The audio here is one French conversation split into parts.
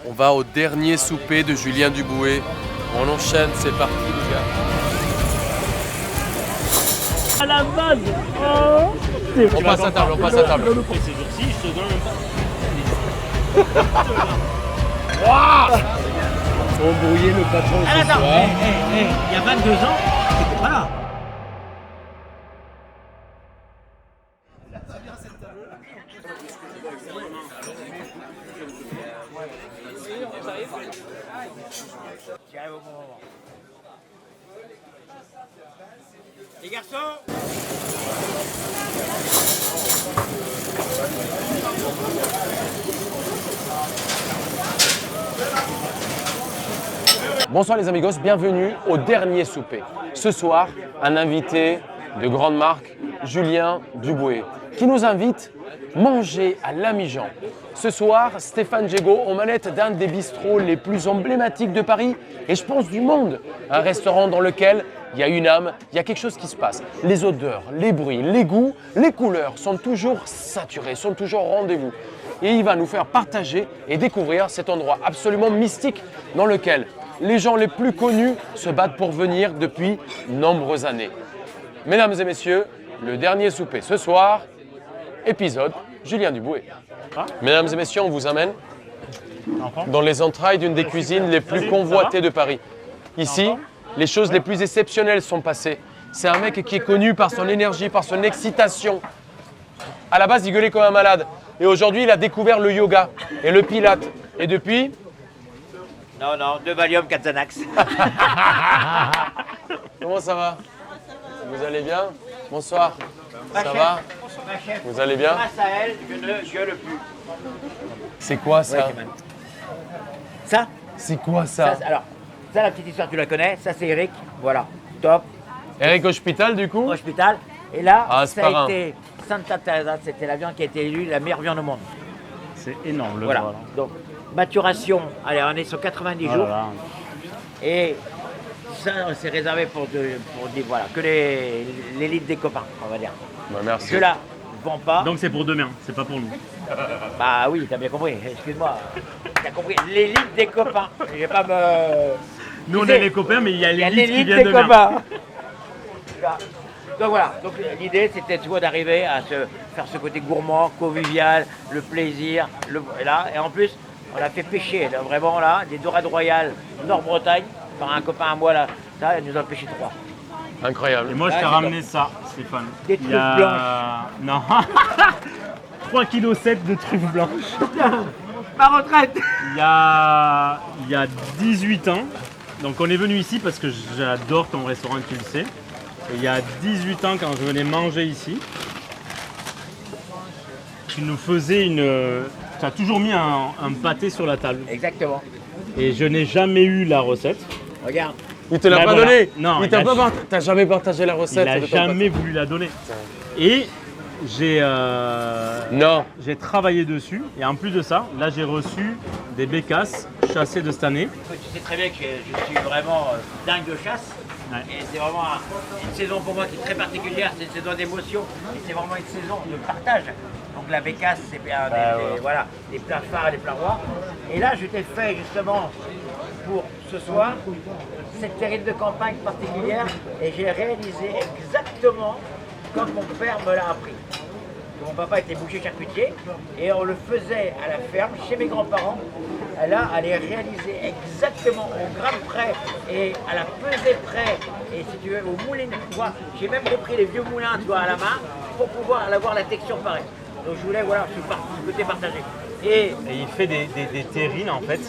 On va au dernier souper de Julien Duboué. On enchaîne, c'est parti les gars. À la base. On passe à table, on passe à table. Ces jours-ci, je te donne un pas. Embrouiller le patron ce Attends, soir. il y a 22 ans, t'étais pas là. Tu arrives au bon moment. Les garçons. Bonsoir les amigos, bienvenue au dernier souper. Ce soir, un invité de grande marque, Julien Duboué, qui nous invite manger à l'Ami-Jean. Ce soir, Stéphane Jégo, aux manettes d'un des bistrots les plus emblématiques de Paris et je pense du monde. Un restaurant dans lequel il y a une âme, il y a quelque chose qui se passe. Les odeurs, les bruits, les goûts, les couleurs sont toujours saturés, sont toujours au rendez-vous. Et il va nous faire partager et découvrir cet endroit absolument mystique dans lequel les gens les plus connus se battent pour venir depuis nombreuses années. Mesdames et messieurs, le dernier souper ce soir, épisode Julien Duboué. Mesdames et messieurs, on vous amène dans les entrailles d'une des cuisines les plus convoitées de Paris. Ici, les choses les plus exceptionnelles sont passées. C'est un mec qui est connu par son énergie, par son excitation. À la base, il gueulait comme un malade. Et aujourd'hui, il a découvert le yoga et le pilate. Et depuis, Non, 2 Valium, 4 Xanax. comment ça va? Vous allez bien? Bonsoir. Ça chef. va? Ma chef, Vous allez bien? grâce à elle, je ne gueule plus. C'est quoi ça? Ça, C'est quoi ça? alors, ça, la petite histoire, tu la connais. Ça, c'est Eric. Voilà, top. Eric Hospital du coup? Hospital. Et là, Ah, ça Asparin. a été Santa Teresa. C'était la viande qui a été élue la meilleure viande au monde. C'est énorme le Voilà. bras, là. Donc, maturation. Allez, on est sur 90 Oh jours. là là. Et ça, c'est réservé pour voilà, que l'élite des copains, on va dire. Bah, merci. Je la vends pas. Donc c'est pour demain, c'est pas pour nous. Bah oui, t'as bien compris. Excuse-moi. T'as compris. L'élite des copains. Je vais pas me. Nous on Tu sais, est les copains, mais il y a Il y a l'élite qui l'élite vient des demain. copains. Donc voilà, donc l'idée c'était tu vois, d'arriver à faire ce côté gourmand, convivial, le plaisir, et là, et en plus on a fait pêcher, là, vraiment là, des dorades royales Nord-Bretagne, par un copain à moi là, ça, il nous a pêché 3. Incroyable. Et moi je Ah, t'ai c'est ramené ça, Stéphane. Des Il y a- truffes Non. 3,7 kg de truffes blanches. Ma retraite. Il y a 18 ans, donc on est venu ici parce que j'adore ton restaurant, tu le sais. Et il y a 18 ans, quand je venais manger ici, tu nous faisais tu as toujours mis un pâté sur la table. Exactement. Et je n'ai jamais eu la recette. Regarde. Il te l'a Ben pas voilà. donné? Non, Il t'a il a- pas t'as jamais partagé la Il recette? n'a de ton jamais voulu la donner. Et j'ai pâté. Non. j'ai travaillé dessus. Et en plus de ça, là j'ai reçu des bécasses chassées de cette année. Tu sais très bien que je suis vraiment dingue de chasse. Ouais. Et c'est vraiment une saison pour moi qui est très particulière, c'est une saison d'émotion et c'est vraiment une saison de partage. Donc la bécasse, c'est bien voilà, des plats phares, des plats rois. Et là, je t'ai fait justement pour ce soir cette terrine de campagne particulière et j'ai réalisé exactement comme mon père me l'a appris. Mon papa était boucher charcutier et on le faisait à la ferme chez mes grands-parents. Là, elle est réalisée exactement au gramme près et à la pesée près. Et si tu veux, au moulin, tu vois, j'ai même repris les vieux moulins, tu vois, à la main pour pouvoir avoir la texture pareille. Donc je voulais, voilà, ce côté partagé. Et Et il fait des terrines en fait.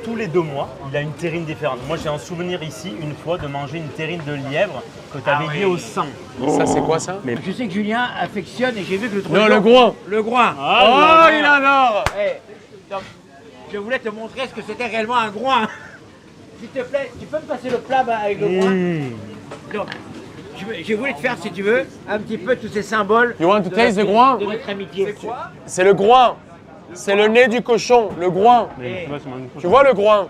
Tous les 2 mois, il a une terrine différente. Moi j'ai un souvenir ici, une fois, de manger une terrine de lièvre que tu avais liée au sang. Ça c'est quoi ça? je sais que Julien affectionne et j'ai vu que le truc. Non, le groin. Le groin. Oh, il adore! Eh, donc, je voulais te montrer ce que c'était réellement un groin. S'il te plaît, tu peux me passer le plat avec le groin. Donc, je voulais te faire, si tu veux, un petit peu tous ces symboles. You want to de taste notre- the groin? De notre amitié. C'est quoi? C'est le groin. C'est le nez du cochon, le groin. Mais, tu vois, c'est mon- Tu vois le groin?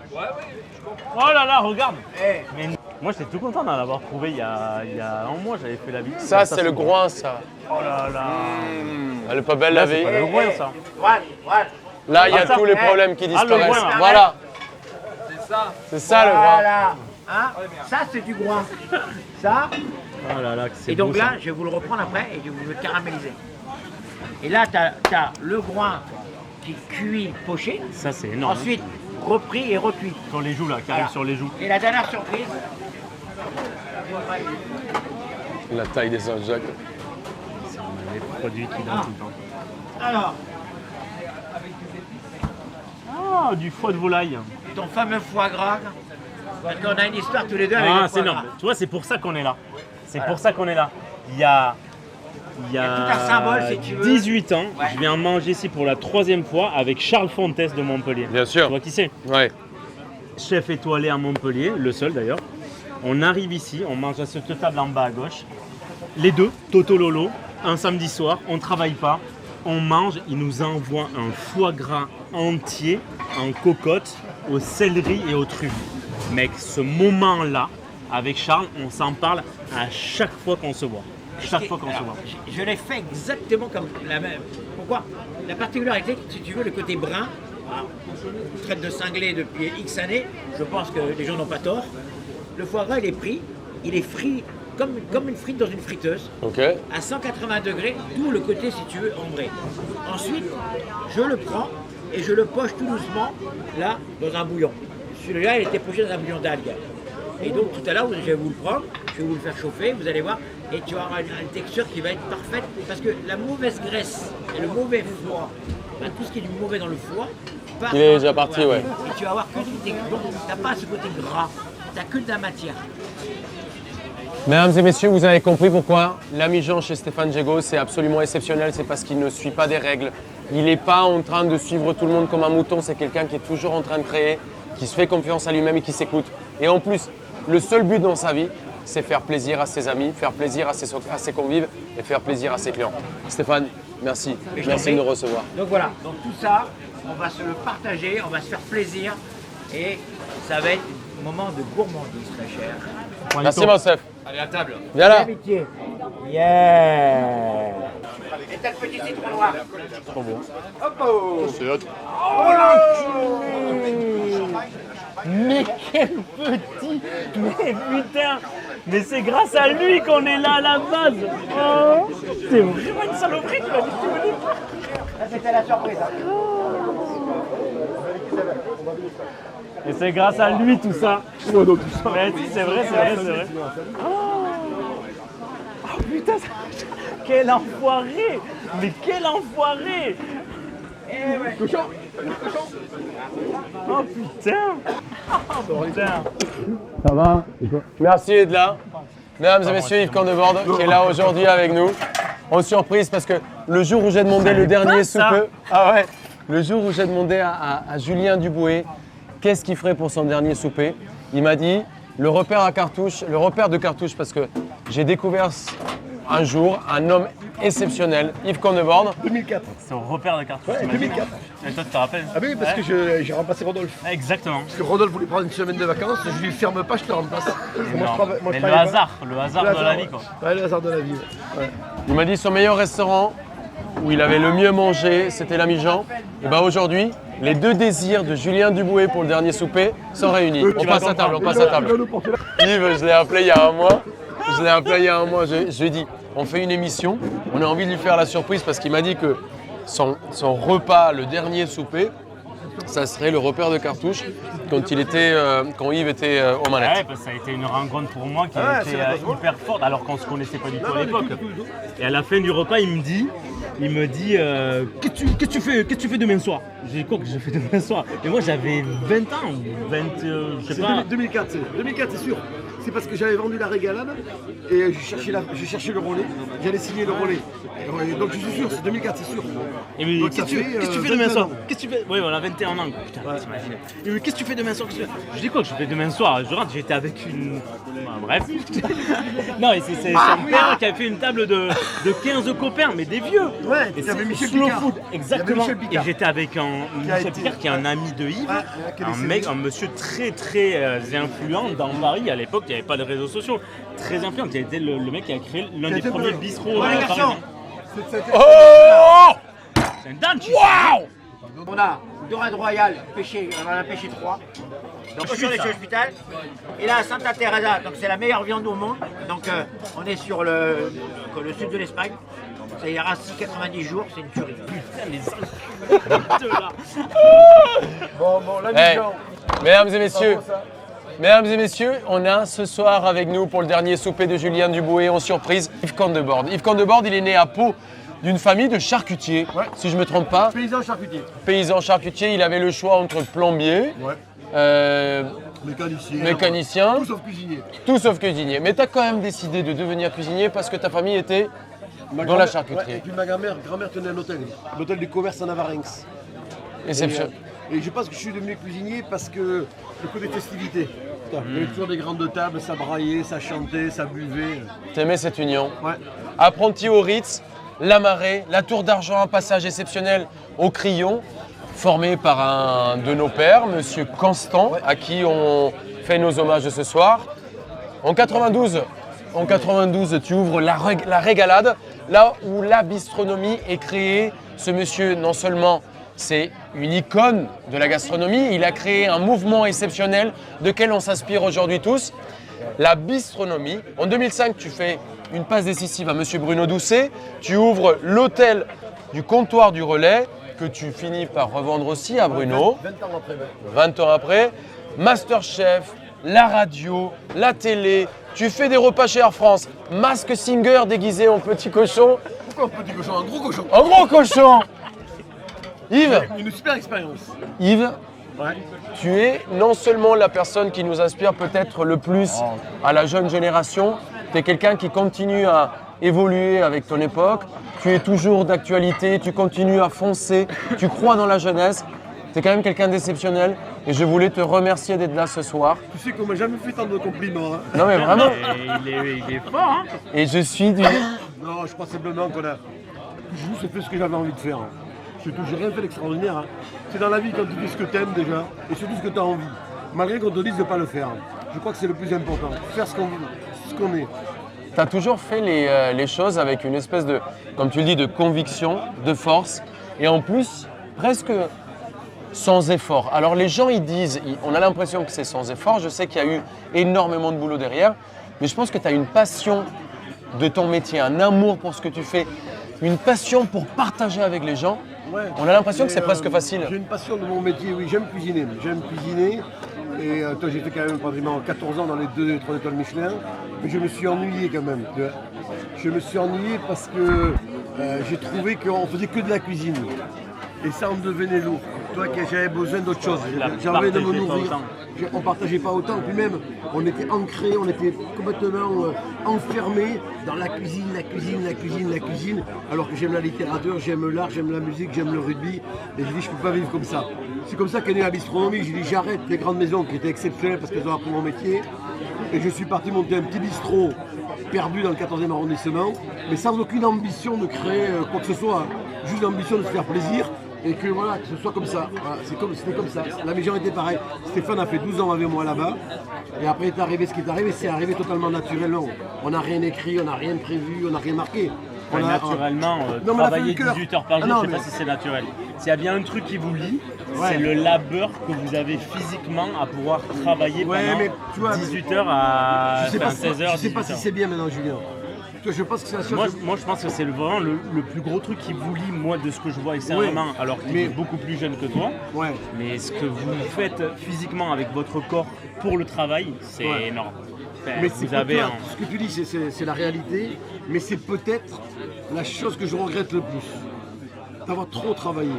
Oh là là, regarde. Eh, Mais moi j'étais tout content d'en avoir trouvé il y a un mois, j'avais fait la vidéo. Ça c'est le groin ça. Oh là là. Elle est pas belle Là, la c'est vie. pas le groin ça. Voilà. Là, il y a ça, tous les problèmes qui le disparaissent. groin, là. Voilà. C'est ça le groin. Voilà. Hein, ça, c'est du groin. Ça. Oh là là, c'est Et donc beau, là, ça. je vais vous le reprendre après et je vais vous le caraméliser. Et là, tu as le groin qui est cuit, poché. Ça, c'est énorme. Ensuite, repris et recuit. Sur les joues, là, qui arrive Voilà. sur les joues. Et la dernière surprise, La taille des Saint-Jacques. C'est les produits qui donnent tout le temps. alors, Ah, du foie de volaille. ton fameux foie gras, parce qu'on a une histoire tous les deux avec Ah, le c'est foie énorme. gras. Tu vois, c'est pour ça qu'on est là. C'est pour ça qu'on est là. Il y a tout un symbole, si tu veux. 18 ans, Ouais. je viens manger ici pour la 3e fois avec Charles Fontes de Montpellier. Bien sûr. Tu vois qui c'est? Ouais. Chef étoilé à Montpellier, le seul d'ailleurs. On arrive ici, on mange à cette table en bas à gauche. Les deux, Toto Lolo, un samedi soir, on travaille pas, on mange, il nous envoie un foie gras entier en cocotte, au céleri et aux truffes. Mec, ce moment-là, avec Charles, on s'en parle à chaque fois qu'on se voit. Chaque fois qu'on se voit. Je l'ai fait exactement comme la même. Pourquoi? La particularité, si tu veux, le côté brun, on traite de cinglé depuis X années, je pense que les gens n'ont pas tort. Le foie gras, il est frit comme une frite dans une friteuse, Ok. à 180 degrés, d'où le côté, si tu veux, ambré. Ensuite, je le prends et je le poche tout doucement, là, dans un bouillon. Celui-là, il était poché dans un bouillon d'algues. Et donc, tout à l'heure, je vais vous le prendre, je vais vous le faire chauffer, vous allez voir, et tu auras une texture qui va être parfaite, parce que la mauvaise graisse et le mauvais foie, ben, tout ce qui est du mauvais dans le foie, part Il est dans déjà le parti, foie. ouais. Et tu vas avoir que du texture, donc tu n'as pas ce côté gras, tu n'as que de la matière. Mesdames et messieurs, vous avez compris pourquoi l'ami Jean chez Stéphane Diego, c'est absolument exceptionnel. C'est parce qu'il ne suit pas des règles. Il n'est pas en train de suivre tout le monde comme un mouton. C'est quelqu'un qui est toujours en train de créer, qui se fait confiance à lui-même et qui s'écoute. Et en plus, le seul but dans sa vie, c'est faire plaisir à ses amis, faire plaisir à ses convives et faire plaisir à ses clients. Stéphane, merci. Mais je Merci t'en de nous prie. recevoir. Donc voilà, donc tout ça, on va se le partager, on va se faire plaisir, et ça va être un moment de gourmandise, très cher. Merci, Monsef. Allez, à table. Viens là. Amitié. Yeah. Et t'as le petit citron noir. Trop bon. C'est hot. Mais quel petit! Mais putain! Mais c'est grâce à lui qu'on est là à la base! Oh, c'est vraiment une saloperie, tu m'as dit que tu venais pas! Ça, c'était la surprise. Et c'est grâce à lui tout ça! Mais si, c'est vrai, c'est vrai, c'est vrai! Oh putain! Quel enfoiré! Mais quel enfoiré! Oh putain! Oh putain! Ça va? Merci d'être là. Mesdames et messieurs, Yves Candebord qui est là aujourd'hui avec nous. En surprise parce que le jour où j'ai demandé le dernier ça. souper, le jour où j'ai demandé à Julien Duboué qu'est-ce qu'il ferait pour son dernier souper, il m'a dit le repère de cartouche parce que j'ai découvert un jour un homme exceptionnel, Yves Candebord. 2004. C'est au repère de cartouches. Ouais, t'imagines, 2004. hein. Et toi, tu te rappelles? Ah oui, parce Ouais. que j'ai remplacé Rodolphe. Exactement. Parce que Rodolphe voulait prendre une semaine de vacances, je lui ferme pas, je te remplace. Parce que moi, je Non. travaille- moi, je Mais le travaille pas. hasard de la vie, quoi. Ouais, le hasard de la vie. Ouais. Il m'a dit son meilleur restaurant où il avait le mieux mangé, c'était l'ami Jean. Et bien aujourd'hui, les deux désirs de Julien Duboué pour le dernier souper sont réunis. On passe à table, on passe à table. Yves, je l'ai appelé il y a un mois. Je lui ai dit, on fait une émission, on a envie de lui faire la surprise parce qu'il m'a dit que son repas, le dernier souper, ça serait le repère de cartouche quand Yves était aux manettes. Ouais, parce que ça a été une rencontre pour moi qui Ouais, a c'est été la cause, hyper forte alors qu'on se connaissait pas du tout à l'époque. Et à la fin du repas, il me dit qu'est-ce que tu fais demain soir? J'ai dit quoi que je fais demain soir? Et moi j'avais 20 ans, 20, je sais C'est pas. 2004, 2004 c'est sûr. C'est parce que j'avais vendu la régalade et je cherchais le relais. J'allais signer le relais. Et donc je suis sûr, c'est 2004, c'est sûr. Et me dit, Donc, qu'est-ce ça que fait, tu fais demain 21 soir? ans. Qu'est-ce que tu fais? Oui, on a 21 ans. Putain, t'imagines. Il me dit, qu'est-ce que tu fais demain soir? Je dis quoi que je fais demain soir? Je rentre, j'étais avec une. Bref. Non, et c'est son père qui avait fait une table de 15 copains, mais des vieux. Ouais, Et il y avait c'est Michel slow Picard. food, Il y avait exactement. Michel Et Picard. j'étais avec Michel été- Picard, qui est un ami de Yves, qui a un laissé- mec, un monsieur très très influent dans Paris. À l'époque, il n'y avait pas de réseaux sociaux. Très influent, qui a été le mec qui a créé l'un des été premiers bon. bistrots Ouais, les garçons. parisiens. Oh! C'est un dingue, tu sais. Waouh! On a dorade royale pêchée, on en a pêché 3. Donc aujourd'hui chez l'hôpital. Et là, Santa Teresa, donc c'est la meilleure viande au monde. Donc on est sur le sud de l'Espagne. Ça ira 90 jours, c'est une tuerie. Bon, la Hey, mission. mesdames et messieurs, on a ce soir avec nous pour le dernier souper de Julien Duboué en surprise Yves Candebord. Yves Candebord, il est né à Pau d'une famille de charcutiers, Ouais. si je ne me trompe pas. Paysan charcutier. Paysan charcutier, il avait le choix entre plombier, Ouais. Mécanicien. mécanicien, Tout sauf cuisinier. tout sauf cuisinier. Mais tu as quand même décidé de devenir cuisinier parce que ta famille était Ma dans la grand-mère- charcuterie. ouais, et puis ma grand-mère tenait un hôtel. L'hôtel du commerce en Navarinx. exceptionnel. Et je pense que je suis devenu cuisinier parce que le côté festivité. Il y avait toujours des grandes tables, ça braillait, ça chantait, ça buvait. T'aimais cette union. Ouais. Apprenti au Ritz, la Marée, la Tour d'Argent, un passage exceptionnel au Crillon, formé par un de nos pères, Monsieur Constant, à qui on fait nos hommages ce soir. En 92, tu ouvres la Régalade, là où la bistronomie est créée. Ce monsieur, non seulement c'est une icône de la gastronomie, il a créé un mouvement exceptionnel de quel on s'inspire aujourd'hui tous. La bistronomie. En 2005, tu fais une passe décisive à Monsieur Bruno Doucet. Tu ouvres l'hôtel du comptoir du Relais, que tu finis par revendre aussi à Bruno. 20 ans après. 20 ans après. Masterchef, la radio, la télé. Tu fais des repas chez Air France. Mask Singer déguisé en petit cochon. Pourquoi un petit cochon? Un gros cochon. En gros cochon. Yves, Une super expérience. Yves, Ouais. tu es non seulement la personne qui nous inspire peut-être le plus à la jeune génération, tu es quelqu'un qui continue à évoluer avec ton époque, tu es toujours d'actualité, tu continues à foncer, tu crois dans la jeunesse, tu es quand même quelqu'un d'exceptionnel et je voulais te remercier d'être là ce soir. Tu sais qu'on m'a jamais fait tant de compliments. Hein. Non mais vraiment, Et il est fort, hein. et je suis du... Non, je crois simplement qu'on a. Je juste fait ce que j'avais envie de faire. C'est tout, j'ai rien fait d'extraordinaire. Hein. C'est dans la vie quand tu fais ce que tu aimes déjà et surtout ce que tu as envie. Malgré qu'on te dise de ne pas le faire. Je crois que c'est le plus important. Faire ce qu'on est. Tu as toujours fait les choses avec une espèce de, comme tu le dis, de conviction, de force, et en plus, presque sans effort. Alors les gens, ils disent, on a l'impression que c'est sans effort, je sais qu'il y a eu énormément de boulot derrière, mais je pense que tu as une passion de ton métier, un amour pour ce que tu fais, une passion pour partager avec les gens. Ouais. On a l'impression que c'est Et, presque facile. J'ai une passion de mon métier, oui, j'aime cuisiner. J'aime cuisiner. Et toi, j'ai fait quand même pratiquement 14 ans dans les 2 et 3 étoiles Michelin. Mais je me suis ennuyé quand même. Tu vois. Je me suis ennuyé parce que j'ai trouvé qu'on faisait que de la cuisine. Et ça en devenait lourd. Toi, que j'avais besoin d'autre chose. J'avais envie de me Partagez pas nourrir. autant. On partageait pas autant. Puis même, on était ancrés, on était complètement enfermés dans la cuisine, la cuisine, la cuisine, la cuisine. Alors que j'aime la littérature, j'aime l'art, j'aime la musique, j'aime le rugby. Et j'ai dit, je peux pas vivre comme ça. C'est comme ça qu'est née la bistronomie. J'ai dit, j'arrête les grandes maisons qui étaient exceptionnelles parce qu'elles ont appris mon métier. Et je suis parti monter un petit bistrot perdu dans le 14e arrondissement, mais sans aucune ambition de créer quoi que ce soit. Juste l'ambition de se faire plaisir. Et que voilà, que ce soit comme ça. Voilà, c'était comme ça. La maison était pareil. Stéphane a fait 12 ans avec moi là-bas. Et après est arrivé ce qui est arrivé, c'est arrivé totalement naturellement. On n'a rien écrit, on n'a rien prévu, on n'a rien marqué. On a- Naturellement, Non, mais on a fait travailler le cœur. 18 heures par jour, Ah non, je sais mais- pas si c'est naturel. S'il y a bien un truc qui vous lie, Ouais. c'est le labeur que vous avez physiquement à pouvoir travailler Ouais, pendant mais tu vois, 18 heures à Je sais pas, 16 heures, je sais pas 18 si heures. c'est bien maintenant, Julien. Tu vois, je pense que c'est la chose. Moi, je pense que c'est vraiment le plus gros truc qui vous lie, moi, de ce que je vois extérieurement, alors qu'il mais- est beaucoup plus jeune que toi. Ouais. Mais ce que vous faites physiquement avec votre corps pour le travail, c'est Ouais. énorme. Enfin, Mais c'est vous avez toi, un... ce que tu dis, c'est la réalité, mais c'est peut-être la chose que je regrette le plus. D'avoir trop travaillé.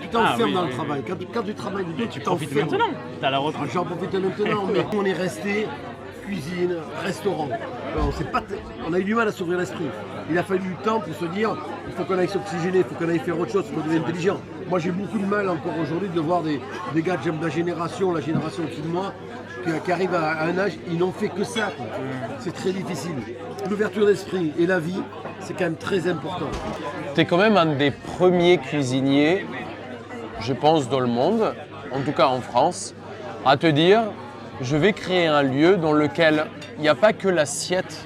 Tu t'enfermes oui, dans oui, le travail. Quand tu travailles, Tu profites maintenant, t'as la retraite. J'en profite maintenant, mais on est resté cuisine, restaurant. On a eu du mal à s'ouvrir l'esprit. Il a fallu du temps pour se dire il faut qu'on aille s'oxygéner, il faut qu'on aille faire autre chose, il faut qu'on devienne intelligent. Moi j'ai beaucoup de mal encore aujourd'hui de voir des gars de la génération au-dessus de moi, qui arrivent à un âge, ils n'ont fait que ça. Quoi. C'est très difficile. L'ouverture d'esprit et la vie, c'est quand même très important. Tu es quand même un des premiers cuisiniers, je pense, dans le monde, en tout cas en France, à te dire je vais créer un lieu dans lequel il n'y a pas que l'assiette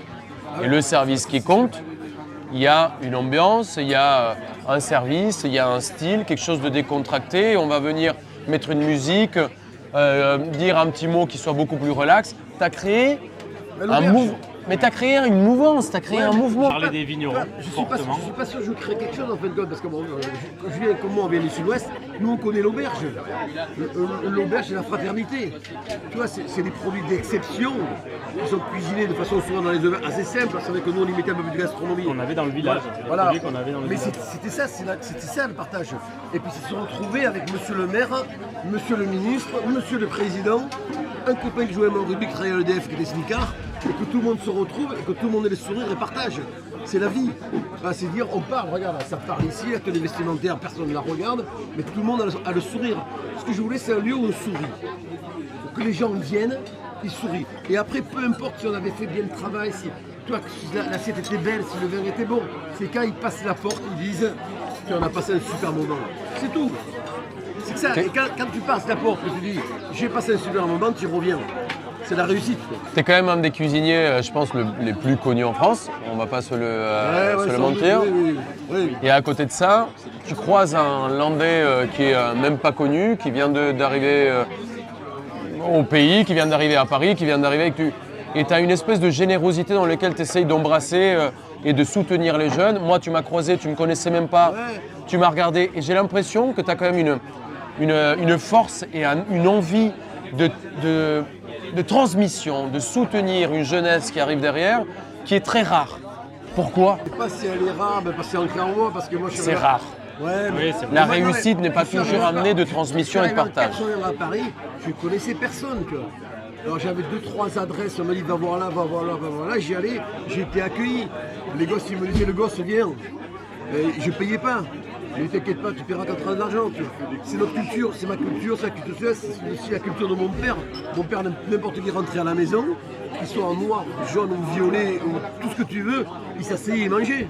et le service qui comptent. Il y a une ambiance, il y a un service, il y a un style, quelque chose de décontracté. On va venir mettre une musique, dire un petit mot qui soit beaucoup plus relax. Tu as créé un mouvement. Mais tu as créé une mouvance, tu as créé un mouvement. Parler des vignerons, Je suis pas sûr que je crée quelque chose en fin de compte, parce que bon, quand je viens comme moi, on vient du sud-ouest, nous on connaît l'auberge. L'auberge, c'est la fraternité. Tu vois, c'est des produits d'exception qui sont cuisinés de façon souvent dans les auberges assez simple. C'est vrai que nous on y mettait un peu plus de gastronomie. On avait dans le village. Voilà. Qu'on avait dans le Mais village. c'était ça le partage. Et puis c'est se retrouver avec monsieur le maire, monsieur le ministre, monsieur le président, un copain qui jouait au rugby, qui travaillait à l'EDF, qui était smicard, et que tout le monde se retrouve et que tout le monde ait les sourires et partage. C'est la vie. Ah, c'est dire, on parle, regarde, ça parle ici, la tenue vestimentaire, personne ne la regarde, mais tout le monde a le sourire. Ce que je voulais, c'est un lieu où on sourit. Pour que les gens viennent, ils sourient. Et après, peu importe si on avait fait bien le travail, si l'assiette était belle, si le vin était bon, c'est quand ils passent la porte, ils disent qu'on a passé un super moment. C'est tout. C'est que ça. Et quand tu passes la porte, que tu dis j'ai passé un super moment, tu reviens. C'est la réussite. Tu es quand même un des cuisiniers, je pense, les plus connus en France. On va pas se le mentir. Oui. Et à côté de ça, tu croises un Landais qui est même pas connu, qui vient d'arriver au pays, qui vient d'arriver à Paris, qui vient d'arriver avec tu. Et tu as une espèce de générosité dans laquelle tu essayes d'embrasser et de soutenir les jeunes. Moi, tu m'as croisé, tu me connaissais même pas, tu m'as regardé. Et j'ai l'impression que tu as quand même une force et une envie de transmission, de soutenir une jeunesse qui arrive derrière, qui est très rare. Pourquoi? Je ne sais pas si elle est rare, mais parce que c'est ancré en moi, parce que moi je suis... C'est rare. Ouais, Oui, c'est vrai. La réussite n'est pas toujours amenée de transmission et de partage. Quand je suis arrivé à Paris, je ne connaissais personne. Tu vois. Alors j'avais 2-3 adresses, on m'a dit va voir là, va voir là, va voir là. J'y allais, j'ai été accueilli. Les gosses, ils me disaient le gosse vient. Et je ne payais pas. Mais t'inquiète pas, tu paieras ta tranche d'argent. C'est notre culture, c'est ma culture, c'est la culture suisse, c'est aussi la culture de mon père. Mon père, n'importe qui rentrait à la maison, qu'il soit en noir, jaune ou violet, ou tout ce que tu veux, il s'asseyait et mangeait.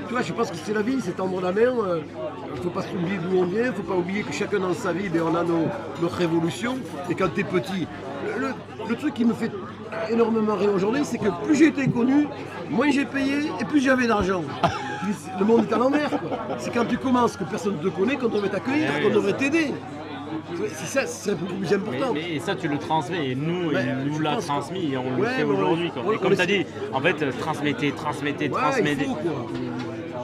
Tu vois, je pense que c'est la vie, c'est tendre la main. Il ne faut pas s'oublier d'où on vient, il ne faut pas oublier que chacun dans sa vie, on a notre révolution. Et quand tu es petit, le truc qui me fait énormément rire aujourd'hui, c'est que plus j'ai été connu, moins j'ai payé et plus j'avais d'argent. Le monde est à l'envers. C'est quand tu commences que personne ne te connaît qu'on devrait t'accueillir, qu'on devrait t'aider. C'est ça, c'est beaucoup plus important. Et ça, tu le transmets, et nous, il nous l'a transmis, et on le fait mais aujourd'hui. Et comme tu as sait. dit, en fait, transmettez. Ouais, il faut, quoi.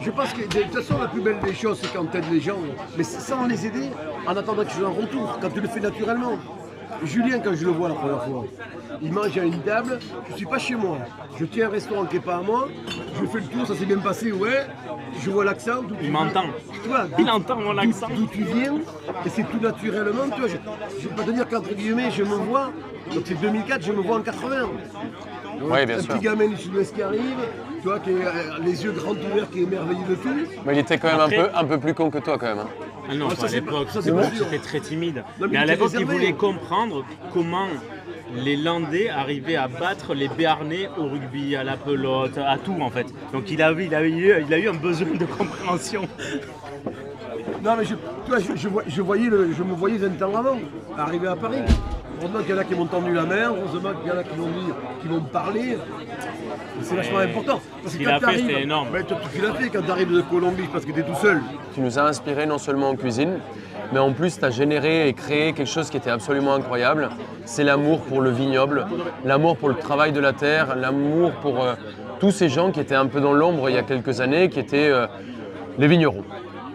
Je pense que de toute façon, la plus belle des choses, c'est quand tu aides les gens, mais sans les aider, en attendant que je en retour, quand tu le fais naturellement. Julien, quand je le vois la première fois, il mange à une table, je ne suis pas chez moi. Je tiens un restaurant qui n'est pas à moi, je fais le tour, ça s'est bien passé, ouais. Je vois l'accent. Il m'entend. Il entend mon accent. D'où tu viens, et c'est tout naturellement. Tu vois, je ne vais pas te dire qu'entre guillemets, je me vois, donc c'est 2004, je me vois en 80. Oui, bien un sûr. petit gamin du sud-ouest qui arrive, tu vois, qui a les yeux grands ouverts, qui est émerveillé de tout. Mais il était quand même Après- un peu plus con que toi quand même. Hein. Ah non, Ah, ça, à c'est l'époque, pas- ça, c'est pas sûr. c'était très timide. Non, mais mais il à était l'époque, il réservé. voulait comprendre comment les Landais arrivaient à battre les Béarnais au rugby, à la pelote, à tout en fait. Donc il a eu un besoin de compréhension. Non, mais tu vois, je me voyais 20 ans avant, arriver à Paris. Heureusement qu'il y en a qui m'ont tendu la main, heureusement qu'il y en a qui vont me parler. C'est vachement important. Parce Ce que qu'il quand a fait, t'arrives- c'était énorme. Ben, toi, tu l'as fait quand tu arrives de Colombie, parce que tu es tout seul. Tu nous as inspiré non seulement en cuisine, mais en plus tu as généré et créé quelque chose qui était absolument incroyable. C'est l'amour pour le vignoble, l'amour pour le travail de la terre, l'amour pour tous ces gens qui étaient un peu dans l'ombre il y a quelques années, qui étaient les vignerons.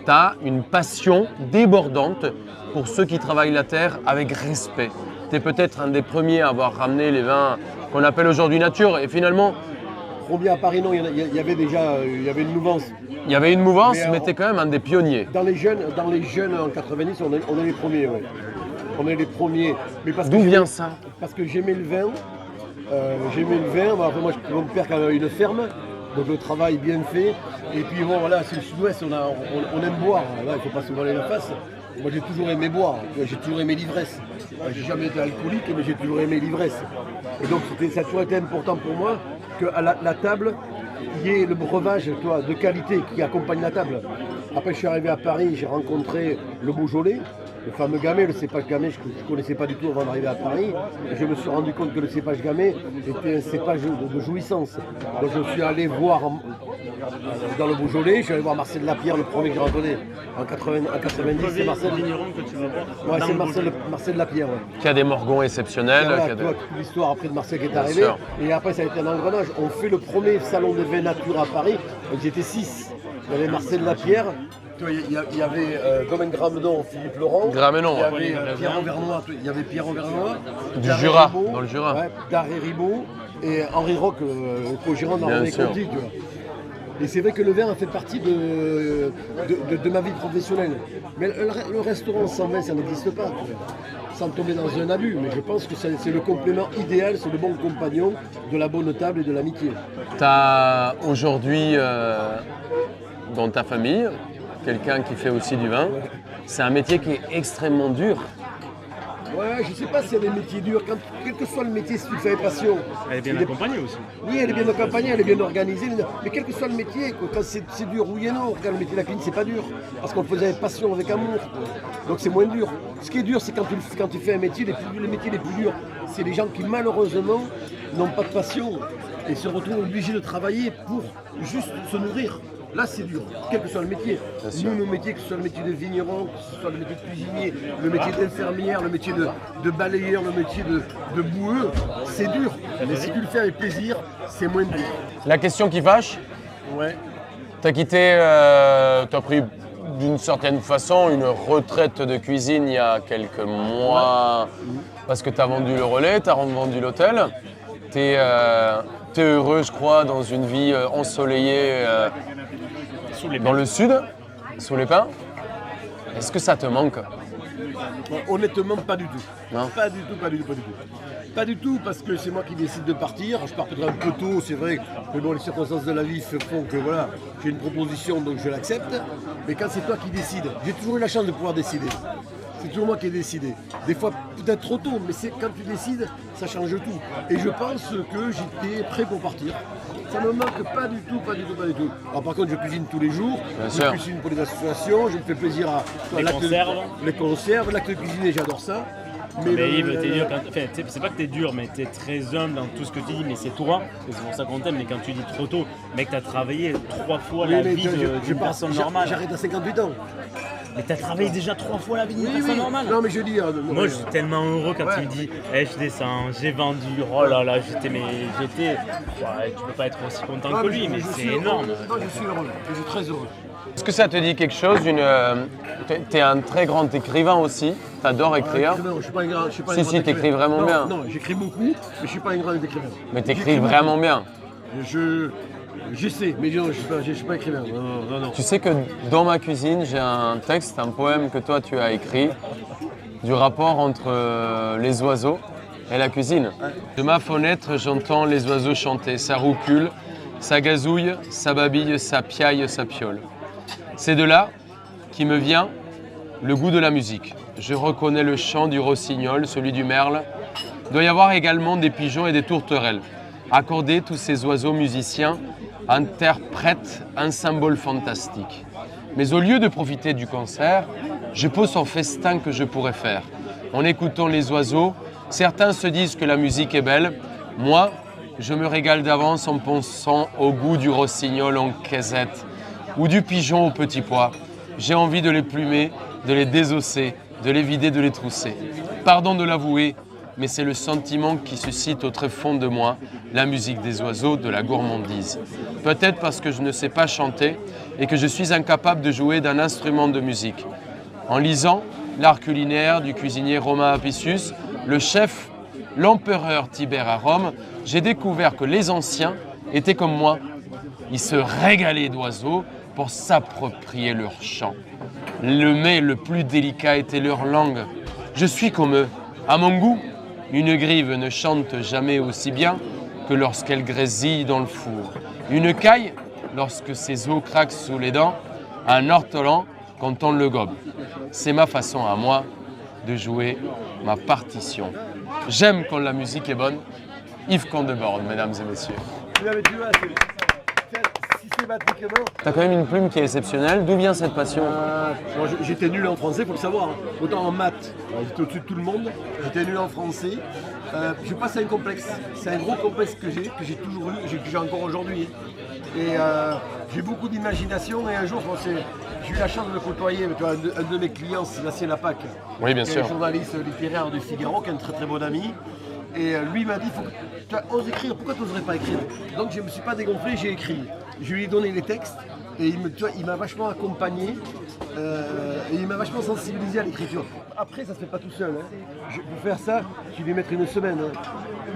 Tu as une passion débordante pour ceux qui travaillent la terre avec respect. Tu es peut-être un des premiers à avoir ramené les vins qu'on appelle aujourd'hui nature. Et finalement, Premier à Paris, non, il y avait déjà une mouvance. il y avait une mouvance, Mais, mais tu es quand même un des pionniers. Dans les jeunes en 90, on est les premiers, ouais. On est les premiers. Mais parce que D'où j'aimais- vient ça? Parce que j'aimais le vin. Bon, après, moi, mon père qui avait une ferme, donc le travail bien fait. Et puis bon, voilà, c'est le sud-ouest, on aime boire. Là, il ne faut pas se voiler la face. Moi, j'ai toujours aimé boire. J'ai toujours aimé l'ivresse. J'ai jamais été alcoolique, mais j'ai toujours aimé l'ivresse. Et donc, ça a toujours été important pour moi qu'à la table, il y ait le breuvage de qualité qui accompagne la table. Après, je suis arrivé à Paris, j'ai rencontré le Beaujolais. le fameux gamay, le cépage gamay, je ne connaissais pas du tout avant d'arriver à Paris. Et je me suis rendu compte que le cépage gamay était un cépage de jouissance. Donc je suis allé voir dans le Beaujolais, je suis allé voir Marcel Lapierre, le premier que j'ai rencontré en 90, c'est Marcel. vigneron que tu veux voir. Ouais, dans c'est le Beaujolais. Marcel Lapierre. Ouais. Qui a des morgons exceptionnels. Voilà, qui a tu des- vois, toute l'histoire après de Marcel qui est Bien arrivé. sûr. Et après, ça a été un engrenage. On fait le premier salon de vin nature à Paris. Donc j'étais 6. Il y avait Marcel Lapierre. Tu vois, il y avait Domaine Gramenon, Philippe Laurent. Gramenon, Il y avait ouais. Pierre Auvernois. Il y avait Pierre Auvernois. Du Daré Jura, Ribaud, dans le Jura. Ouais, Daré Ribaud et Henri Roch, le co-gérant Bien d'Henri sûr. Conti. Tu vois. Et c'est vrai que le vin a fait partie de ma vie professionnelle. Mais le restaurant sans vin, ça n'existe pas. Tu vois. Sans tomber dans un abus. Mais je pense que c'est le complément idéal, c'est le bon compagnon de la bonne table et de l'amitié. Tu as aujourd'hui dans ta famille quelqu'un qui fait aussi du vin. C'est un métier qui est extrêmement dur. Ouais, je sais pas s'il y a des métiers durs. Quel que soit le métier, si tu le fais avec passion. Elle est bien il est- accompagnée aussi. Oui, elle est bien accompagnée, elle est bien organisée. Mais quel que soit le métier, quoi, quand c'est dur, oui et non. Regarde, le métier de la cuisine, c'est pas dur. Parce qu'on le faisait avec passion, avec amour. Donc c'est moins dur. Ce qui est dur, c'est quand tu fais un métier, les métiers les plus durs, c'est les gens qui malheureusement n'ont pas de passion et se retrouvent obligés de travailler pour juste se nourrir. Là, c'est dur, quel que soit le métier. sûr. Nous, nos métiers, que ce soit le métier de vigneron, que ce soit le métier de cuisinier, le métier d'infirmière, le métier de balayeur, le métier de boueux, c'est dur. Mais si tu le fais avec plaisir, c'est moins dur. La question qui fâche, Ouais. tu as quitté, tu as pris d'une certaine façon une retraite de cuisine il y a quelques mois parce que tu as vendu le relais, tu as vendu l'hôtel. Tu es heureux, je crois, dans une vie ensoleillée Sous les dans le sud, sous les pins. Est-ce que ça te manque? Honnêtement, pas du tout. Non. Pas du tout, pas du tout, pas du tout. Pas du tout parce que c'est moi qui décide de partir. Je pars peut-être un peu tôt, c'est vrai. Mais bon, les circonstances de la vie font que voilà, j'ai une proposition donc je l'accepte. Mais quand c'est toi qui décides, j'ai toujours eu la chance de pouvoir décider. C'est toujours moi qui ai décidé. Des fois peut-être trop tôt, mais c'est quand tu décides, ça change tout. Et je pense que j'étais prêt pour partir. Ça me manque pas du tout, pas du tout, pas du tout. Alors par contre, je cuisine tous les jours. Bien Je sûr. cuisine pour les associations. Je me fais plaisir à Les l'acte de- conserves. les conserves, l'acte de cuisiner, j'adore ça. Mais le- Yves, t'es dur. Enfin, c'est pas que t'es dur, mais t'es très humble dans tout ce que tu dis, mais c'est toi. Et c'est pour ça qu'on t'aime. Mais quand tu dis trop tôt, mec, t'as travaillé 3 fois Oui, la mais vie d'une personne normale. J'arrête à 58 ans. Mais t'as travaillé déjà 3 fois la vie d'une Oui, personne oui. normale. Non, mais je dis. Moi, je suis tellement heureux quand Ouais. tu me dis, je descends, j'ai vendu, oh là là, j'étais, ouais, tu peux pas être aussi content que lui, mais c'est énorme. Non, je suis heureux. Je suis très heureux. Est-ce que ça te dit quelque chose? Tu es un très grand écrivain aussi, tu adores écrire. Non, je suis pas un grand. Je suis pas Si, un grand si, t'écris écrivain. vraiment Non, bien. Non, j'écris beaucoup, mais je suis pas un grand écrivain. Mais tu écris J'écris vraiment bien. J'essaie, mais non, je suis pas écrivain. Non. Tu sais que dans ma cuisine, j'ai un texte, un poème que toi tu as écrit, du rapport entre les oiseaux et la cuisine. De ma fenêtre, j'entends les oiseaux chanter, ça roucule, ça gazouille, ça babille, ça piaille, ça piole. C'est de là qui me vient le goût de la musique. Je reconnais le chant du rossignol, celui du merle. Il doit y avoir également des pigeons et des tourterelles. Accorder tous ces oiseaux musiciens interprètent un symbole fantastique. Mais au lieu de profiter du concert, je pense au festin que je pourrais faire. En écoutant les oiseaux, certains se disent que la musique est belle. Moi, je me régale d'avance en pensant au goût du rossignol en caisette ou du pigeon au petit pois. J'ai envie de les plumer, de les désosser, de les vider, de les trousser. Pardon de l'avouer, mais c'est le sentiment qui suscite au très fond de moi la musique des oiseaux, de la gourmandise. Peut-être parce que je ne sais pas chanter et que je suis incapable de jouer d'un instrument de musique. En lisant l'art culinaire du cuisinier Romain Apicius, le chef, l'empereur Tibère à Rome, j'ai découvert que les anciens étaient comme moi. Ils se régalaient d'oiseaux pour s'approprier leur chant. Le mets le plus délicat était leur langue. Je suis comme eux. À mon goût, une grive ne chante jamais aussi bien que lorsqu'elle grésille dans le four. Une caille, lorsque ses os craquent sous les dents. Un ortolan quand on le gobe. C'est ma façon à moi de jouer ma partition. J'aime quand la musique est bonne. Yves Condeborn, mesdames et messieurs. Mais tu vois, si systématiquement. Tu as quand même une plume qui est exceptionnelle. D'où vient cette passion? Moi, j'étais nul en français, il faut le savoir. Hein. Autant en maths, j'étais au-dessus de tout le monde. J'étais nul en français. Je passe à un complexe. C'est un gros complexe que j'ai toujours eu, que j'ai encore aujourd'hui. Et j'ai beaucoup d'imagination. Et un jour, j'ai eu la chance de le côtoyer. Tu vois, un de mes clients, c'est Sébastien Lapac. Oui, bien qui est sûr. un journaliste littéraire du Figaro, qui est un très très bon ami. Et lui m'a dit, tu oses écrire, pourquoi tu n'oserais pas écrire? Donc je ne me suis pas dégonflé, j'ai écrit. Je lui ai donné les textes et il m'a vachement accompagné et il m'a vachement sensibilisé à l'écriture. Après, ça ne se fait pas tout seul. Hein. Pour faire ça, je vais mettre une semaine. Hein.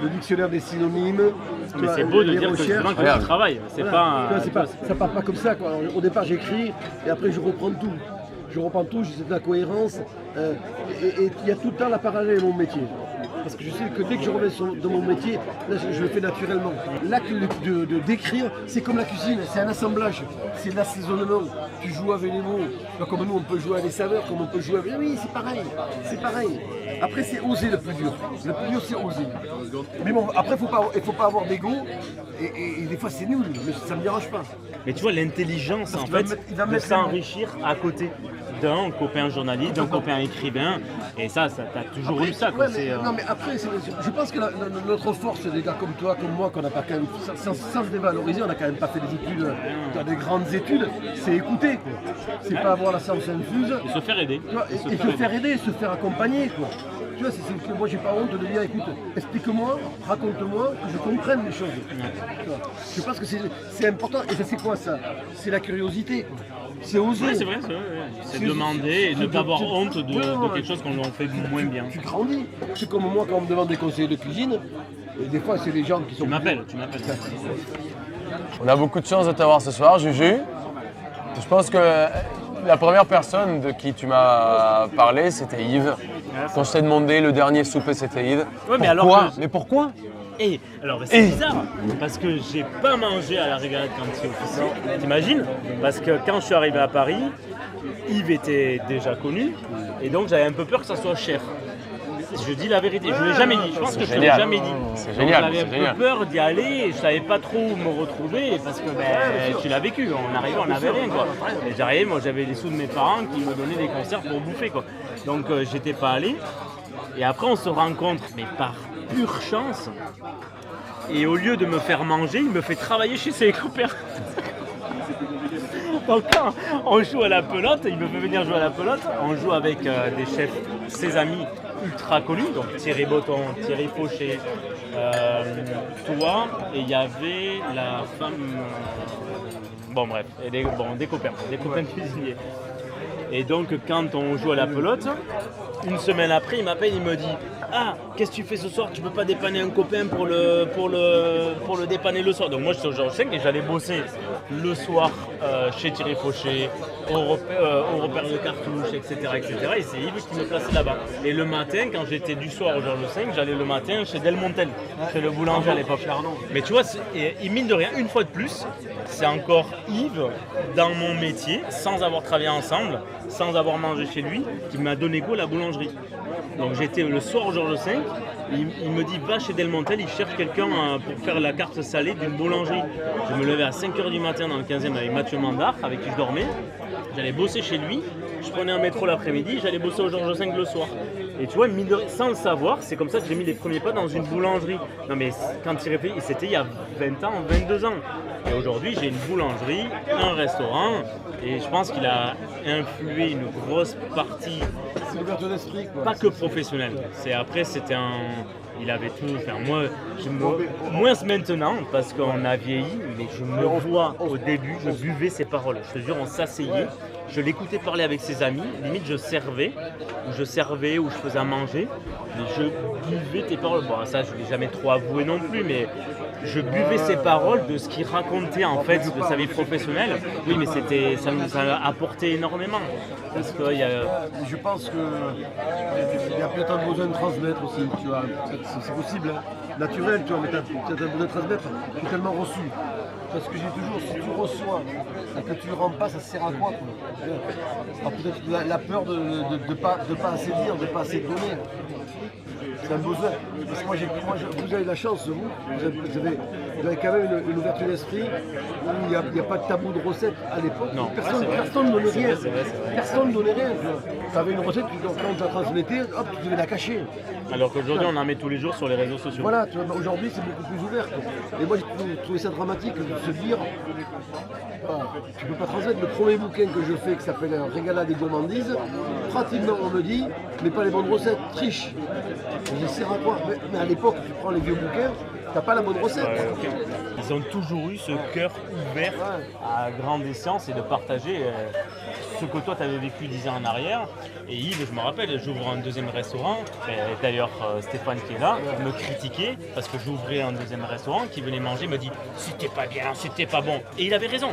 Le dictionnaire des synonymes. Mais c'est beau de les dire que c'est recherches. vraiment que tu travailles. C'est Voilà. pas, Tu vois, ça part pas comme ça. Quoi. Au départ, j'écris et après, je reprends tout. J'ai de la cohérence et il y a tout le temps la parallèle à mon métier. Parce que je sais que dès que je reviens dans mon métier, là, je le fais naturellement. L'acte de d'écrire, c'est comme la cuisine, c'est un assemblage, c'est de l'assaisonnement. Tu joues avec les mots, comme nous on peut jouer à des saveurs, comme on peut jouer avec... Oui, c'est pareil. Après c'est oser le plus dur. Le plus dur c'est oser. Mais bon, après il faut pas avoir d'ego et des fois c'est nul, mais ça me dérange pas. Mais tu vois, l'intelligence, en qu'il va fait, mettre- il va de mettre- s'enrichir à côté d'un copain journaliste, d'un copain écrivain. Et ça t'as toujours eu ça. Quoi. Ouais, mais, non, mais après, je pense que notre force, des gars comme toi, comme moi, qu'on n'a pas quand même, sans se dévaloriser, on n'a quand même pas fait des études, des grandes études, c'est écouter, quoi. C'est pas avoir la science infuse. Et se faire aider. Tu vois, et se faire aider, se faire accompagner, quoi. Tu vois, c'est que moi, j'ai pas honte de dire, écoute, explique-moi, raconte-moi, que je comprenne les choses. Tu vois. Je pense que c'est important, et ça, c'est quoi ça? C'est la curiosité, quoi. C'est oser. Ouais, c'est vrai. C'est demander et ne pas avoir honte de quelque chose qu'on en fait moins bien. Tu grandis. C'est comme moi quand on me demande des conseils de cuisine. Et des fois, c'est les gens qui sont. Tu m'appelles. On a beaucoup de chance de t'avoir ce soir, Juju. Je pense que la première personne de qui tu m'as parlé, c'était Yves. Quand je t'ai demandé le dernier souper, c'était Yves. Ouais, mais pourquoi alors Mais pourquoi Et alors c'est bizarre parce que j'ai pas mangé à la régalade quand c'est officiel. T'imagines? Parce que quand je suis arrivé à Paris, Yves était déjà connu et donc j'avais un peu peur que ça soit cher. Je dis la vérité, je ne l'ai jamais dit. Je pense que je ne l'ai génial. jamais dit. C'est Donc, génial, j'avais c'est un génial. peu peur d'y aller et je savais pas trop où me retrouver parce que tu l'as vécu. On arrivait, on n'avait rien quoi. Et j'arrivais, moi j'avais les sous de mes parents qui me donnaient des concerts pour bouffer quoi. Donc j'étais pas allé. Et après on se rencontre, mais par pure chance. Et au lieu de me faire manger, il me fait travailler chez ses copains. Donc quand on joue à la pelote, il me fait venir jouer à la pelote, on joue avec des chefs, ses amis ultra connus, donc Thierry Botton, Thierry Fauché, toi, et il y avait la femme... bon bref, et des copains cuisiniers. Et donc quand on joue à la pelote, une semaine après, il m'appelle, il me dit « Ah, qu'est-ce que tu fais ce soir? Tu peux pas dépanner un copain pour le dépanner le soir ?» Donc moi, j'étais au Georges V et j'allais bosser le soir chez Thierry Fauché, au repère de cartouches, etc. Et c'est Yves qui me plaçait là-bas. Et le matin, quand j'étais du soir au Georges V, j'allais le matin chez Delmontel, chez le boulanger à l'époque. Mais tu vois, et mine de rien, une fois de plus, c'est encore Yves, dans mon métier, sans avoir travaillé ensemble, sans avoir mangé chez lui, qui m'a donné goût à la boulangerie. Donc j'étais le soir au Georges V, il me dit va chez Delmontel, il cherche quelqu'un pour faire la carte salée d'une boulangerie. Je me levais à 5h du matin dans le 15e avec Mathieu Mandard, avec qui je dormais. J'allais bosser chez lui, je prenais un métro l'après-midi, j'allais bosser au Georges V le soir. Et tu vois, sans le savoir, c'est comme ça que j'ai mis les premiers pas dans une boulangerie. Non mais quand il réfléchit, c'était il y a 20 ans, 22 ans. Et aujourd'hui, j'ai une boulangerie, un restaurant, et je pense qu'il a influé une grosse partie, C'est l'ouverture d'esprit, quoi. pas que professionnelle. Il avait tout. Enfin, moi, moins maintenant, parce qu'on a vieilli, mais je me vois au début, je buvais ses paroles. Je te jure, on s'asseyait, je l'écoutais parler avec ses amis, limite je servais, ou je faisais à manger, mais je buvais tes paroles. Bon, ça, je ne l'ai jamais trop avoué non plus, mais je buvais ses paroles de ce qu'il racontait en fait de sa vie professionnelle. Oui, mais ça nous a apporté énormément. Parce que Je pense qu'il y a peut-être un besoin de transmettre aussi, tu vois. C'est possible, hein. Naturel, tu vois, mais tu as peut-être un besoin de transmettre qui est tellement reçu. Parce que j'ai toujours, si tu reçois et que tu ne rends pas, ça sert à quoi, quoi. Alors peut-être la peur de pas assez dire, de pas assez donner. c'est un besoin. Parce que vous avez la chance, vous avez quand même une ouverture d'esprit où il n'y a pas de tabou de recette à l'époque. Non. Personne ne donnait rien. c'est vrai. Personne ne donnait rien. Tu avais une recette, quand on te la transmettait, hop, tu devais la cacher. Alors qu'aujourd'hui, on en met tous les jours sur les réseaux sociaux. Voilà, aujourd'hui c'est beaucoup plus ouvert. Et moi j'ai trouvé ça dramatique de se dire, tu peux pas transmettre. Le premier bouquin que je fais qui s'appelle Régalat des gourmandises, pratiquement on me dit, mais pas les bonnes recettes, triche. Je sers à quoi? Mais à l'époque, tu prends les vieux bouquins, t'as pas la bonne recette. Ils ont toujours eu ce cœur ouvert à grande essence et de partager ce que toi tu avais vécu 10 ans en arrière. Et Yves, je me rappelle, j'ouvre un deuxième restaurant. D'ailleurs, Stéphane qui est là me critiquait parce que j'ouvrais un deuxième restaurant, qui venait manger, me dit c'était pas bien, c'était pas bon. Et il avait raison.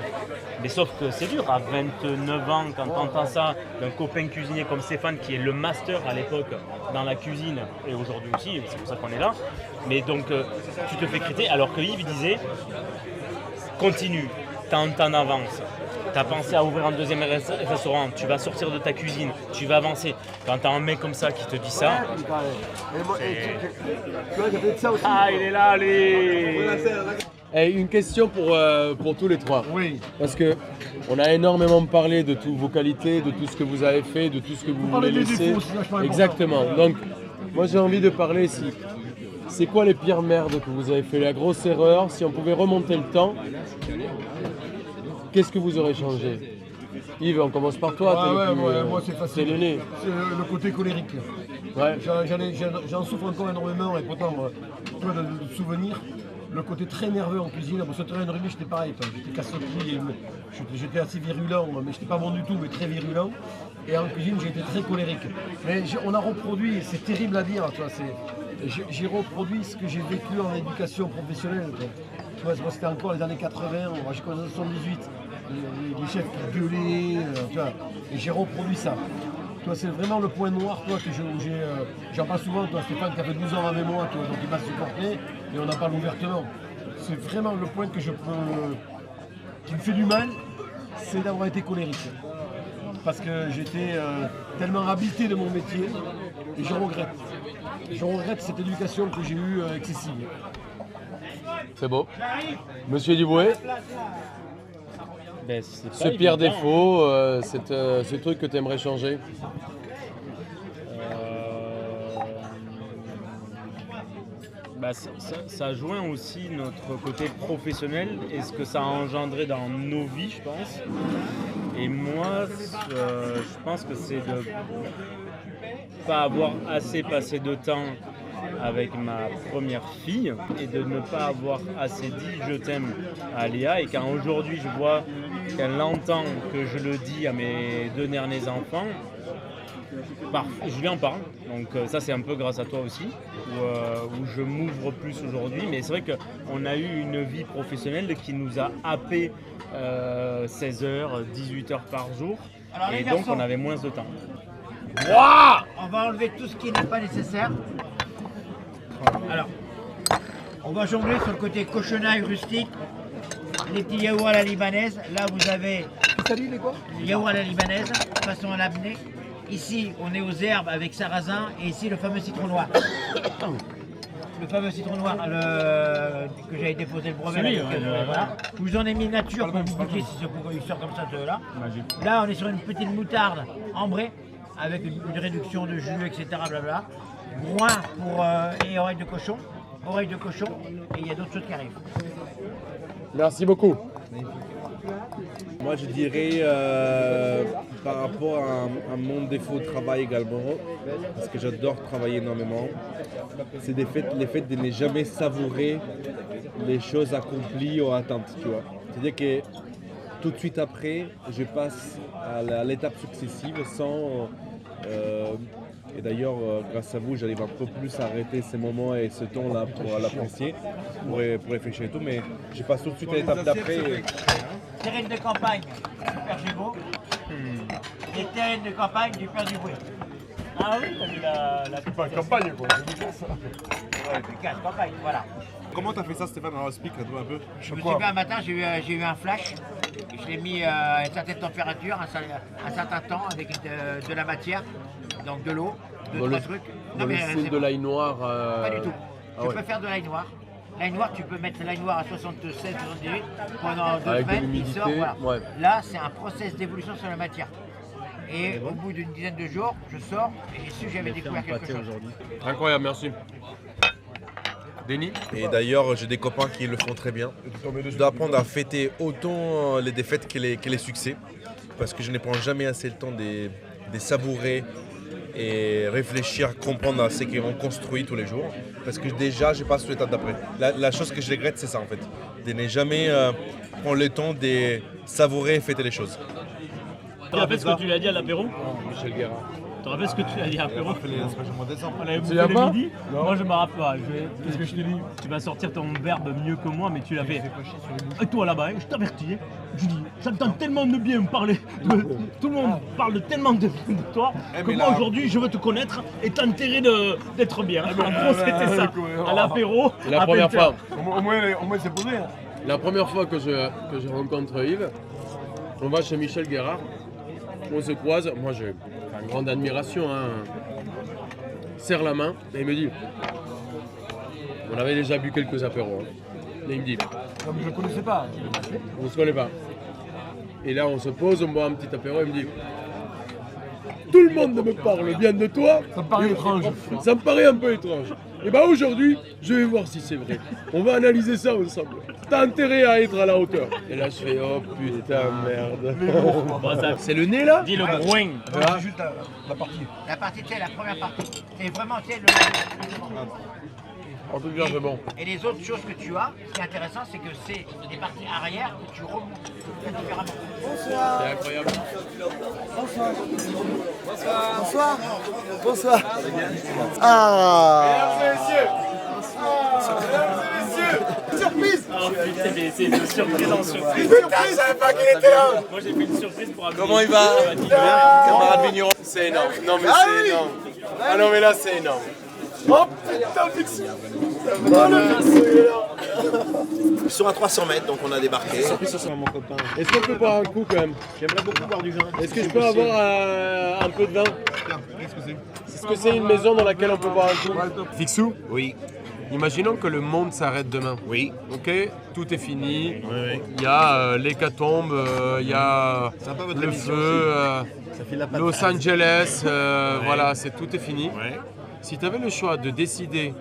Mais sauf que c'est dur, à 29 ans, quand tu entends ça d'un copain cuisinier comme Stéphane, qui est le master à l'époque dans la cuisine, et aujourd'hui aussi, c'est pour ça qu'on est là. Mais donc, tu te fais critiquer, alors que Yves disait continue, t'en avances. Tu as pensé à ouvrir un deuxième restaurant, tu vas sortir de ta cuisine, tu vas avancer. Quand tu as un mec comme ça qui te dit ça. Ah, il est là, allez! Et une question pour tous les trois. Oui. Parce que on a énormément parlé de toutes vos qualités, de tout ce que vous avez fait, de tout ce que vous voulez des laisser. défauts, c'est vachement important. Exactement. Donc, moi j'ai envie de parler ici. C'est quoi les pires merdes que vous avez fait? La grosse erreur, si on pouvait remonter le temps, qu'est-ce que vous aurez changé? Yves, on commence par toi. Moi c'est facile. T'es le nez. C'est le côté colérique. Ouais. J'en souffre encore énormément et pourtant, toi, de souvenirs. Le côté très nerveux en cuisine. Sur le terrain de rugby, j'étais pareil. J'étais casse-pied, j'étais assez virulent, mais j'étais pas bon du tout, mais très virulent. Et en cuisine, j'ai été très colérique. Mais on a reproduit, c'est terrible à dire, tu vois, j'ai reproduit ce que j'ai vécu en éducation professionnelle. Tu vois, moi, c'était encore les années 80, j'ai commencé en 78. Les chefs qui gueulaient, tu vois, et j'ai reproduit ça. Toi, c'est vraiment le point noir, toi, que j'en parle souvent, toi, Stéphane, qui a fait 12 ans avec moi, toi, donc il m'a supporté, et on en parle ouvertement. C'est vraiment le point qui me fait du mal, c'est d'avoir été colérique. Parce que j'étais tellement habité de mon métier, et je regrette. Je regrette cette éducation que j'ai eue excessive. C'est beau. Monsieur Duboué, Ben, c'est pas ce pire évident, défaut, ce truc que tu aimerais changer? Ça joint aussi notre côté professionnel et ce que ça a engendré dans nos vies, je pense. Et moi, je pense que c'est de pas avoir assez passé de temps avec ma première fille et de ne pas avoir assez dit je t'aime à Léa, et quand aujourd'hui je vois qu'elle entend que je le dis à mes 2 derniers enfants, je lui en parle. Donc ça c'est un peu grâce à toi aussi, où je m'ouvre plus aujourd'hui. Mais c'est vrai qu'on a eu une vie professionnelle qui nous a happé 16 heures, 18 heures par jour. Alors, les et donc garçons, on avait moins de temps. on va enlever tout ce qui n'est pas nécessaire. Alors, on va jongler sur le côté cochonaille rustique, les petits yaourts à la libanaise. Là, vous avez Salut les quoi? yaourt à la libanaise, façon à l'amener. Ici, on est aux herbes avec sarrasin, et ici, le fameux citron noir. Le fameux citron noir que j'avais déposé le brevet. Voilà. Je vous en ai mis nature pour vous goûter si il sort comme ça de là. Là, on est sur une petite moutarde ambrée avec une réduction de jus, etc. Blabla. Groin et oreille de cochon. Et il y a d'autres choses qui arrivent. Merci beaucoup. Moi, je dirais par rapport à mon défaut de travail également, parce que j'adore travailler énormément, c'est le fait de ne jamais savourer les choses accomplies ou atteintes, tu vois. C'est-à-dire que tout de suite après, je passe à l'étape successive sans... et d'ailleurs, grâce à vous, j'arrive un peu plus à arrêter ces moments et ce temps-là pour l'apprécier, pour réfléchir et tout, mais je passe tout de suite à l'étape d'après. Terrine de campagne du Père Gégaud et terrine de campagne du Père Duboué. Ah oui, t'as vu la campagne quoi. Ouais, Picard, campagne, voilà. Comment t'as fait ça, Stéphane? Alors explique un peu. Je me suis levé un matin, j'ai eu un flash. Et je l'ai mis à une certaine température, un certain temps, avec de la matière, donc de l'eau. deux, Dans trois le- trucs. Dans le style c'est de l'ail noir. pas du tout. Ah Tu ouais. peux faire de l'ail noir. L'ail noir, tu peux mettre l'ail noir à 77, 78 pendant 2 Avec de semaines, il l'humidité, sort. Voilà. ouais. Là, c'est un process d'évolution sur la matière. Et au bout d'une dizaine de jours, je sors et j'ai su que j'avais découvert quelque chose. Incroyable, merci. Denis? Et d'ailleurs, j'ai des copains qui le font très bien. Je dois apprendre à fêter autant les défaites que les succès. Parce que je ne prends jamais assez le temps de savourer et réfléchir, comprendre à ce qu'on construit tous les jours. Parce que déjà, je passe sur l'étape d'après. La chose que je regrette, c'est ça en fait. De ne jamais prendre le temps de savourer et fêter les choses. Tu te rappelles ce que tu lui as dit à l'apéro? Michel Guérard. Tu te rappelles ce que tu lui as dit à l'apéro? On avait Tu bouffé l'as le pas? midi. Moi je me rappelle pas. Qu'est-ce que je te dis? Tu vas sortir ton verbe mieux que moi, mais tu l'as fait. Et toi là-bas, je t'avertis. Je dis, j'entends tellement de bien parler. Tout le monde parle tellement de toi que moi aujourd'hui je veux te connaître et t'enterrer d'être bien. En gros c'était ça. À l'apéro. La à première 20 fois. heures. Au moins c'est posé. Hein. La première fois que je rencontre Yves, on va chez Michel Guérard, on se croise, moi j'ai une grande admiration, hein. Serre la main et il me dit, on avait déjà bu quelques apéros, hein. Et il me dit, Comme je ne connaissais pas. on se connaît pas. Et là on se pose, on boit un petit apéro, il me dit, tout le monde me parle bien de toi. Ça me paraît étrange. Ça me paraît un peu étrange. Et bah aujourd'hui, je vais voir si c'est vrai. On va analyser ça ensemble. T'as intérêt à être à la hauteur. Et là je fais oh putain merde. Bon, ça- C'est le nez là? Dis le groin. C'est juste la partie. La partie, tu sais, la première partie, c'est vraiment, tu sais, En tout cas c'est bon. Et les autres choses que tu as, ce qui est intéressant, c'est que c'est des parties arrière que tu remontes différemment. C'est incroyable. Bonsoir. Bonsoir. Ah. Surprise. Oh putain, mais c'est une surprise en surprise. Putain, je savais pas qu'il était là. Moi j'ai fait une surprise pour Abdi. Comment il va, camarade Vigneron? C'est énorme. Non mais c'est énorme. Ah non mais là c'est énorme. Oh putain Pixie. Ils sont à 300 mètres, donc on a débarqué. Est-ce qu'on peut boire un coup quand même? J'aimerais beaucoup boire du vin. Est-ce que je peux avoir un peu de vin? Est-ce que c'est une maison dans laquelle on peut boire un coup? Fixou? Oui, Imaginons que le monde s'arrête demain. oui. Ok, tout est fini. oui. Il y a l'hécatombe, il y a Sympa votre le émission feu, Ça fait la patate. Los Angeles, voilà, tout est fini. Ouais, Si tu avais le choix de décider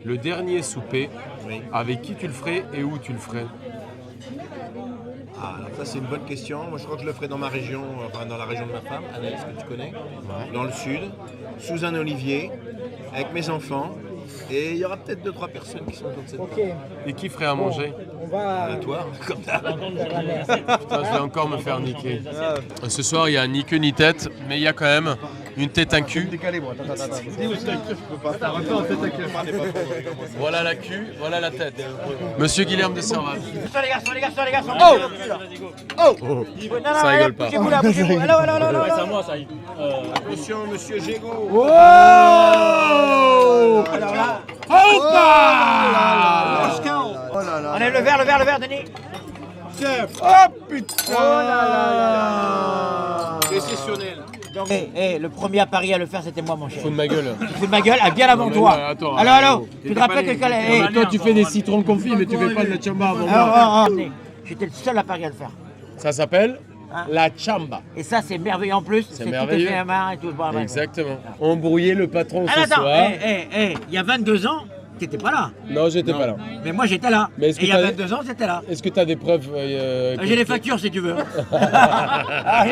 le dernier souper, oui. avec qui tu le ferais et où tu le ferais? Ah, alors ça c'est une bonne question. Moi je crois que je le ferai dans ma région, enfin dans la région de ma femme, Anaïs, que tu connais, dans le sud, sous un olivier, avec mes enfants. Et il y aura peut-être 2-3 personnes qui sont autour de cette table. Et qui ferait à manger? À toi, comme ça. Putain, je vais encore me faire niquer. Ce soir, il y a ni queue ni tête, mais il y a quand même une tête, un cul. Voilà la queue, voilà la tête. Monsieur Guilherme de Serval. Les garçons, Oh Non, Ça rigole pas. bougez-vous là, bougez-vous. Allô, allô, allô, Ouais, c'est à allô. moi ça y est. Attention, monsieur Gégaud. Oh Alors là, Oh là là. enlève le verre, Denis. Oh putain Décessionnel. Donc, le premier à Paris à le faire, c'était moi, mon cher. Fous de ma gueule. Tu fais de ma gueule, bien avant mais toi. non, attends, Allô, allô. Tu te rappelles que Et toi, tu fais des citrons confits, mais tu fais pas de la chamba avant moi. J'étais le seul à Paris à le faire. Ça s'appelle Hein? la chamba. Et ça, c'est merveilleux en plus. C'est Tout merveilleux. est fait à main et tout. Bon, ouais. Exactement. Embrouiller le patron Ah, ce attends, soir. il y a 22 ans, t'étais pas là. Non, j'étais pas là. Mais moi, j'étais là. Mais est-ce Et que il y a t'as- 22 ans, j'étais là. Est-ce que tu as des preuves J'ai les factures si tu veux.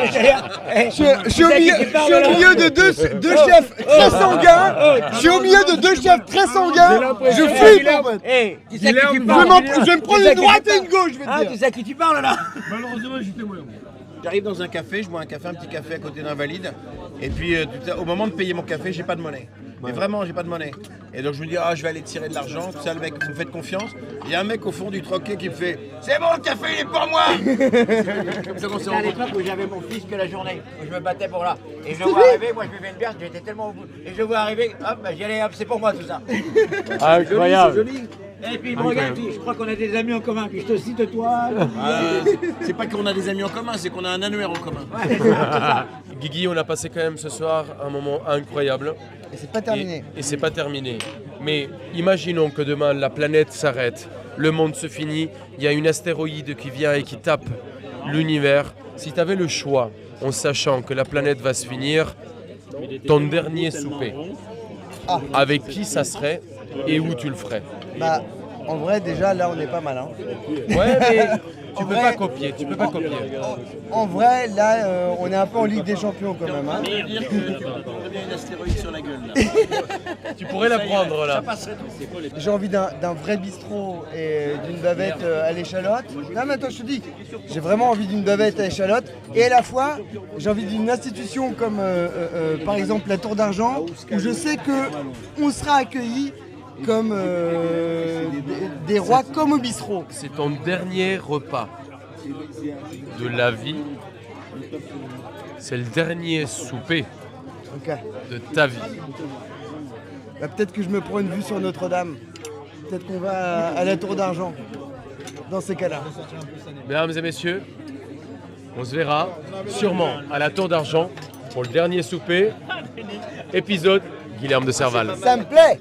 Je suis au milieu de deux chefs très sanguins. Je suis au milieu de deux chefs très sanguins. Je flippe en fait. Tu sais à qui tu Je parles. vais me prendre une droite et une gauche, je vais Ah, te tu dire. sais à qui tu parles là. J'arrive dans un café, je bois un petit café à côté d'un valide. Et puis au moment de payer mon café, j'ai pas de monnaie. Mais vraiment, j'ai pas de monnaie. Et donc je me dis, je vais aller tirer de l'argent, tout ça, le mec, vous me faites confiance. Il y a un mec au fond du troquet qui me fait, c'est bon, le café, il est pour moi. Comme ça qu'on s'est C'était à rencontrés. l'époque où j'avais mon fils que la journée, où je me battais pour là. Et je le vois arriver, moi je buvais une bière, j'étais tellement au bout. Et je le vois arriver, hop, j'y allais, hop, c'est pour moi tout ça. Incroyable. Joli. Et puis regarde, je crois qu'on a des amis en commun, puis je te cite toi. C'est pas qu'on a des amis en commun, c'est qu'on a un annuaire en commun. Guigui, on a passé quand même ce soir un moment incroyable. Et c'est pas terminé. Et c'est pas terminé. Mais imaginons que demain la planète s'arrête, le monde se finit, il y a une astéroïde qui vient et qui tape l'univers. Si tu avais le choix, en sachant que la planète va se finir, ton dernier souper, avec qui ça serait et où tu le ferais? Bah, en vrai, déjà, là, on est pas mal. Hein. Ouais, mais tu En peux vrai- pas copier, tu peux pas copier. En vrai, là, on est un peu en Ligue des Champions quand même. Hein. dire que donner une astéroïde sur la gueule. Là. Tu pourrais la prendre là. J'ai envie d'un vrai bistrot et d'une bavette à l'échalote. Non, mais attends, je te dis, j'ai vraiment envie d'une bavette à l'échalote. Et à la fois, j'ai envie d'une institution comme, par exemple, la Tour d'Argent, où je sais qu'on sera accueillis comme des rois, comme au bistrot. C'est ton dernier repas de la vie. C'est le dernier souper Ok. de ta vie. Bah, peut-être que je me prends une vue sur Notre-Dame. Peut-être qu'on va à la Tour d'Argent. Dans ces cas-là. Mesdames et messieurs, on se verra sûrement à la Tour d'Argent pour le dernier souper. Épisode Guilherme de Serval. Ça me plaît!